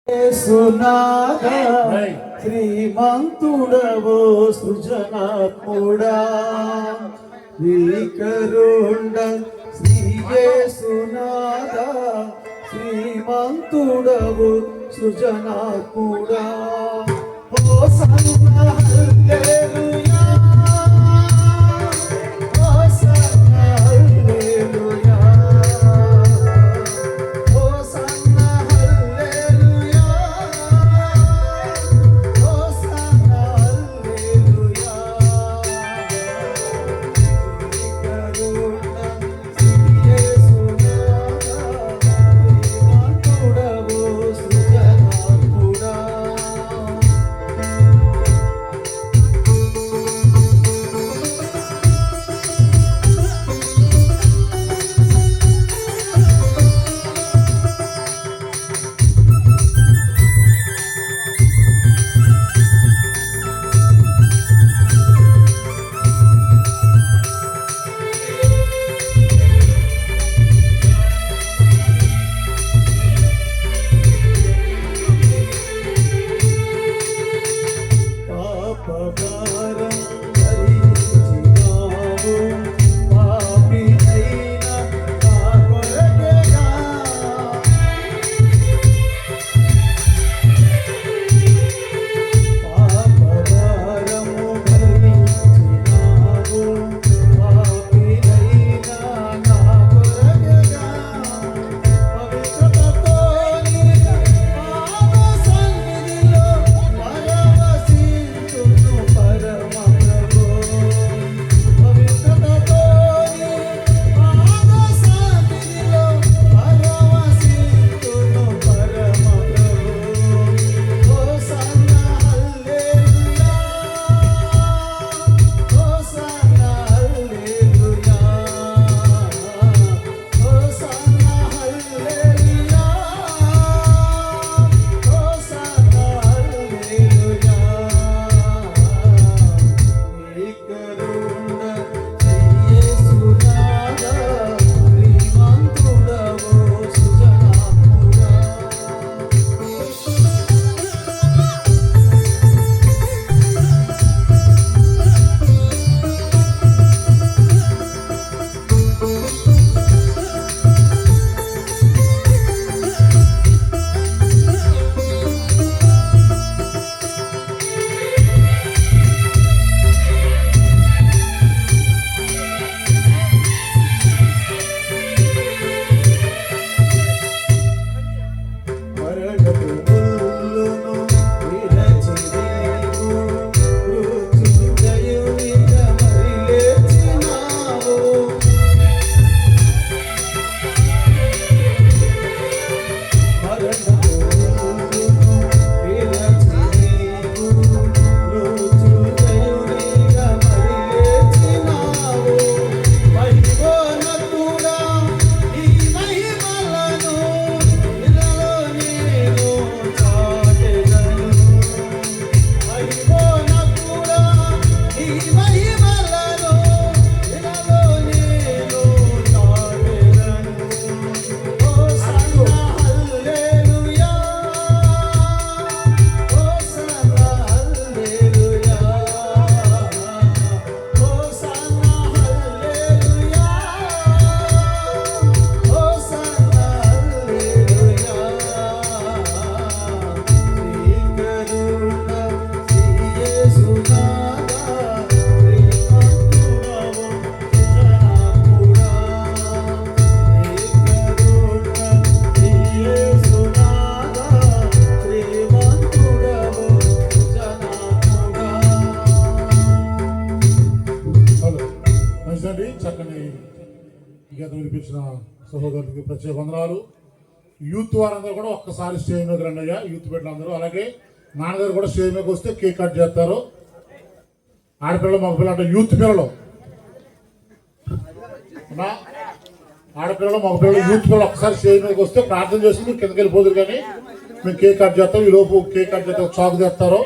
సునాద శ్రీమంతుడవో సృజనాత్ముడా వికరుండ శ్రీయేసునాద శ్రీమంతుడవో సృజనాత్ముడా హోసన్నా హల్లెలూయా హోసన్నా హల్లెలూయా హోసన్నా హల్లెలూయా హోసన్నా హల్లెలూయా కరుణ యేసునాథ శ్రీమంతుడవో సృజనాత్ముడా పాపభారం భరించినావు పాపినైన నా కొరకేగా పాపభారము భరించినావు పాపినైన నా కొరకేగా పవిత్రతతో నీ పాద సన్నిధిలో పరవశించును పరమ ప్రభు పవిత్రతతో నీ పాద సన్నిధిలో పరవశించును పరమ ప్రభు హోసన్నా హల్లెలూయా హోసన్నా హల్లెలూయా హోసన్నా హల్లెలూయా హోసన్నా హల్లెలూయా నీ కరుణ యేసునాథ శ్రీమంతుడవో సృజనాత్ముడా మరణపు ముల్లును విరచి నీవు మృత్యుంజయునిగా మరి లేచినావు మరణపు ముల్లును విరచి నీవు మృత్యుంజయునిగా మరి లేచినావు మహిమోన్నతుడా నీ మహిమలను ఇలలో నేను చాటెదను మహిమోన్నతుడా నీ మహిమలను ఇలలో నేను చాటెదను హోసన్నా హల్లెలూయా హోసన్నా హల్లెలూయా హోసన్నా హల్లెలూయా హోసన్నా హల్లెలూయా శ్రీకరుణ యేసునాథ శ్రీమంతుడవో సృజనాత్ముడా శ్రీకరుణ యేసునాథ శ్రీమంతుడవో సృజనాత్ముడా. హలో మంచిదండి. చక్కని గీతం వినిపించిన సహోదరుడికి ప్రత్యేక వందనాలు. యూత్ వారందరూ కూడా ఒక్కసారి స్టేజ్ మీద రండి అయ్యా. యూత్ బిడ్డలందరూ అలాగే నాన్నగారు కూడా స్టేజ్ మీదకి వస్తే కేక్ కట్ చేస్తారు. ఆడపిల్లలు మగపిల్లలు అంటే యూత్ పిల్లలు అన్నా ఆడపిల్లలు మగపిల్లలు యూత్ పిల్లలు ఒక్కసారి స్టేజ్ మీదకి వస్తే ప్రార్థన చేసి మీరు కిందకి వెళ్ళిపోదురు కానీ మేము కేక్ కట్ చేస్తాం. ఈ లోపు కేక్ కట్ చేస్తే చాకు తెస్తారు.